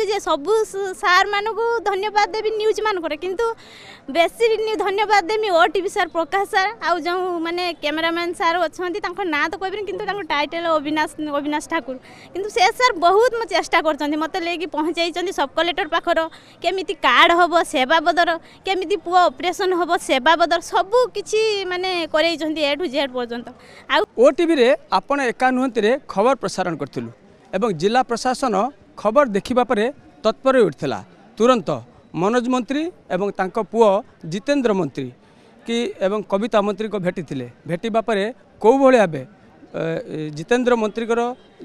कहे जे सब सार मान को धन्यवाद देवी न्यूज मानक किंतु बेसी धन्यवाद देवी ओटीवी सार प्रकाश सार आउ जो माने कैमरामैन सार अच्छा ना तो कहबी किंतु टाइटल अविनाश ठाकुर किंतु से सार बहुत मो चेष्टा कर मत लेकिन पहुँचाई सब कलेक्टर पाखर केमी कार्ड हम सेवा बदर केमी पुओ ऑपरेशन हम सेवा बदर सबू किसी माने करे ए टू जेड पर्यंत ओटीवी रे आपण एका नुहति खबर प्रसारण करथिलु एवं जिला प्रशासन खबर देखिबा परे तत्पर उठिला तुरंत मनोज मंत्री एवं तांको पुओ जितेंद्र मंत्री कि एवं कविता मंत्री को भेटिथिले भेटिबा परे को भले आबे जितेंद्र मंत्री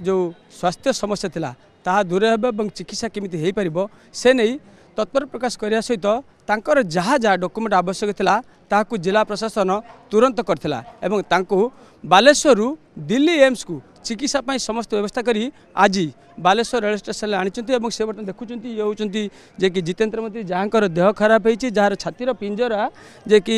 जो स्वास्थ्य समस्या थिला ताहा दूर हेबे एवं चिकित्सा केमिति हेई परिबो से नहीं तत्पर प्रकाश करिया सहित तांकर जहाँ जहाँ डॉक्यूमेंट आवश्यक थिला ताकू जिला प्रशासन तुरंत करथिला एवं तांको बालेश्वर दिल्ली एम्स को चिकित्सा पाई समस्त व्यवस्था करी आज बालेश्वर रेल स्टेशन आनी से बर्तमान देखुं ये होती जे कि जितेंद्र मंत्री जहाँ देह खराब होती जार छातीर पिंजरा जे कि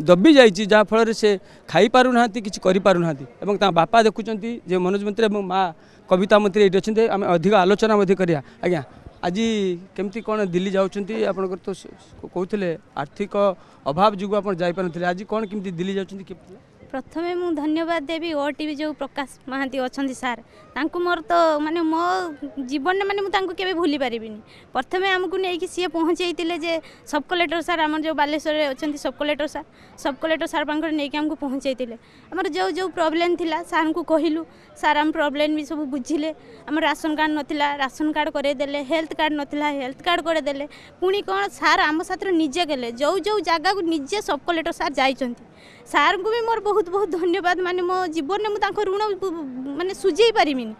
दबी जाइए जहाँफल से खाई पारु ना किसी कर बापा देखुं जे मनोज मंत्री और माँ कविता मंत्री ये अच्छे आम अधिक आलोचना करिया आज्ञा आज केमती कौन दिल्ली जाऊँगी आपंकर तो कहते आर्थिक अभाव जो आप जापारे आज कौन केमती दिल्ली जाऊँगी प्रथमे मु धन्यवाद देवी ओटीवी जो प्रकाश महांती अच्छा सार तांको मोर तो माने मो जीवन माने मु तांको केबे भूली पारिबिनी प्रथमे हमकु नेकी सी पहुँचाई जे सब कलेक्टर सार आम जो बालेश्वर अच्छा सब कलेक्टर सार पाखर नहीं हमको पहुँचाई आमर जो जो प्रोब्लेम थिला सार को कहलु सार आम प्रोब्लेम भी सब बुझिले आम राशन कार्ड नथिला राशन कार्ड करदेले हेल्थ कार्ड नथिला हेल्थ कार्ड करदेले पुणी कौन सार आम साथ निजे गले जो जो जगह को निजे सब कलेक्टर सार जाइछंती सार को भी मोर बहुत बहुत धन्यवाद माने मो जीवन में मुझे ऋण माने सुझे पारिमिनी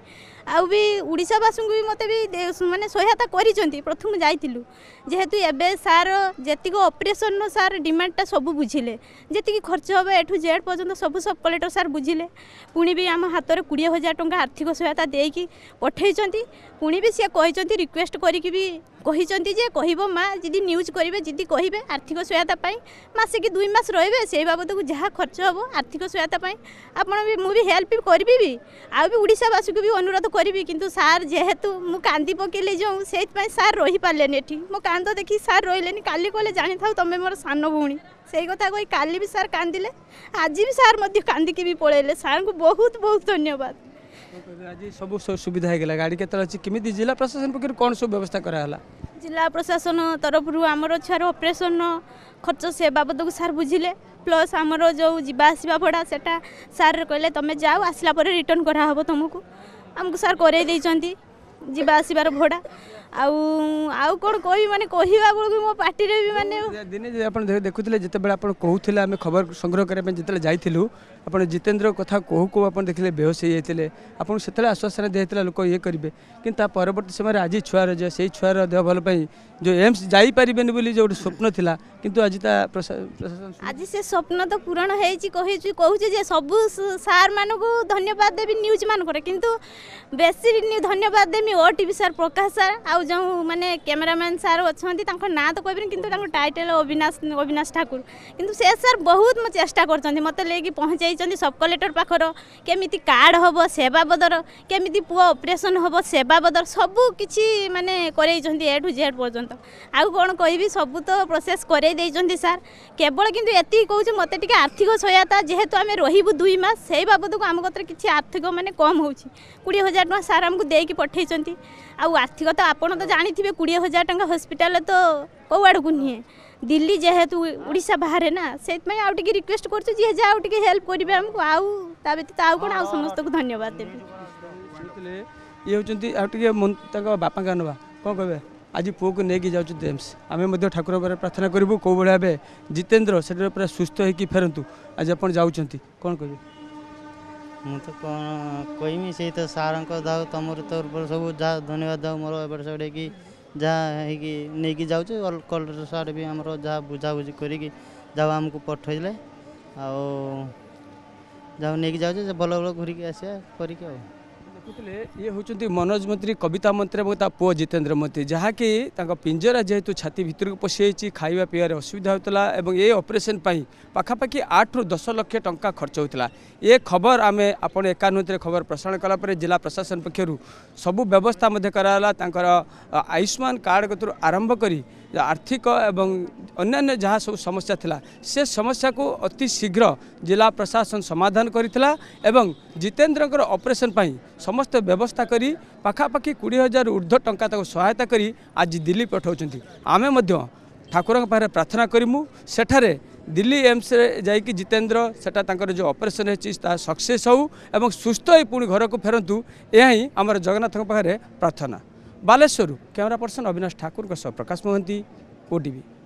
आउ भी ओडिशावासी को भी मत भी माने सहायता करिसेंती प्रथम जाइतिलु जेहेतु एबे सार जेतिक ऑपरेशन सार डिमांडटा सब बुझिले जेतिक खर्च हम ए टू जेड पर्यंत सब कलेक्टर सार बुझिले पुणी भी आम हाथ में 20,000 टंका आर्थिक सहायता देकी पठेइचंती पुणी भी सी कहते रिक्वेस्ट करिकी भी कहते जे कहब माँ जी न्यूज करेंगे जी कहे आर्थिक सहायता मसे कि 2 मास रे से बाबद को जहाँ खर्च हम आर्थिक सहायता आपड़ भी मुझे हेल्प भी करी भी आउ भी ओडिशावासी को भी अनुरोध करी किंतु सार जेहेतु मु कांदी पकेले जो से सार रही पारे ये मो कांद देखी सार रही काली कहले जानी था तुम मोर सान भौणी से कथा कही काली भी सार कांदिले आज भी सार कांदिकी भी पलैले सार को बहुत बहुत धन्यवाद आज सब सुविधा है गाड़ी के जिला प्रशासन पक्ष कौन सब व्यवस्था कराला जिला प्रशासन तरफ आमर छुआर ऑपरेशन खर्च से बाबद को सार बुझिले प्लस आमर जो जावासवा भड़ा से सार कहले तुम जाओ आसला पर रिटर्न कराहब तुमको आमको सार करे देइचंती जावासवार भड़ा आउ कौन कह माने कहवा बेलू मो पार्टी भी माने दिने आप देखुले जिते बड़े आप कहते आम खबर संग्रह करने जिते जाइलु आप जितेंद्र कथा कहू कहू आप देखिले बेहोश हो जाते आपको से आश्वासन दिया लोक ये करेंगे कि परवर्त समय आज छुआर से छुआर देह भल जो एम्स जापारे बोली जो स्वप्न था किंतु आज प्रशासन आज से स्वप्न तो पूरण हो सब सार मान को धन्यवाद देवी न्यूज मानक किंतु बेसी धन्यवाद देवी ओटीवी सार प्रकाश सार आउ जो माने कैमरामैन सार अच्छा ना तो कहबी किंतु टाइटल अविनाश ठाकुर किंतु से सार बहुत मो चेष्टा कर मत लेकिन पहुँचाई सब कलेक्टर पाखर केमी कार्ड हम सेवा बदर केमी पुओ ऑपरेशन हम सेवा बदर सबू किसी माने करे ए टू जेड पर्यंत आउ कौन कह सब तो प्रोसेस करे सार केवल किंतु एति कहूँ मत टे आर्थिक सहायता जेहेतु आम रही 2 मास से बाबद को आम कतरे किसी आर्थिक माने कम हो 20,000 टका सार आमको देकी पठेइचंती आउ आर्थिक तो आपड़ तो जानी 20,000 टका हॉस्पिटल तो कौ आड़ को नुहे दिल्ली जेहेतु ओडिशा बाहर ना से रिक्वेस्ट कर जाओ हेल्प करेंगे आमको आउ ता व्यतीत आउ कौन आउ समस्त को धन्यवाद देवी ये होती बापा का नवा कौन कहे आज पुओ को लेकिन जाऊँ एम्स आम ठाकुर प्रार्थना करूँ कौ भाया जितेंद्र से पूरा सुस्थ होकर फेरतु आज आप जाऊँगी कौन कहे मु तो कौन कहमी से तो सार दाऊ तुम तरफ सब जहाँ धन्यवाद दाऊ मोर एपट साइड कि जहाँ नहीं जाऊँ कलेक्टर सार भी आम जहाँ बुझाबुझी करी जहाँ आमको पठेले जहाँ नहीं जाऊँ भल भल घूरिकी आसा कर देखुले ये होचंती मनोज मंत्री कविता मंत्री और पुओ जितेंद्र मंत्री जहाँकि पिंजरा जेहेतु छाती भितर पशि खाଇବା पिबार असुविधा होता और ये ऑपरेशन पाखापाखि 8 ରୁ 10 लाख टंका खर्च होता। ये खबर आम आप एका नुहति खबर प्रसारण कलापर जिला प्रशासन पक्षर सबू व्यवस्था कराला आयुष्मान कार्ड कतु आरंभ करी आर्थिक एवं अन्य जहाँ सब समस्या थिला से समस्या को अति शीघ्र जिला प्रशासन समाधान करथिला एवं जितेंद्र ऑपरेशन पाई समस्त व्यवस्था करी पाखापाखि 20,000 ऊर्ध्व टंका तक सहायता करी आज दिल्ली पठाउछंती। आमे मध्य ठाकुर पाखे प्रार्थना करिमु सेठारे दिल्ली एम्स जाइकी जितेंद्र सेटा तांकर जो ऑपरेशन है सक्सेस हो एवं सुस्थ हो पुणी घर को फेरंतु यही आमर जगन्नाथ पाखे प्रार्थना। बालेश्वर कैमरा पर्सन अविनाश ठाकुर प्रकाश मोहंती, ओटीवी।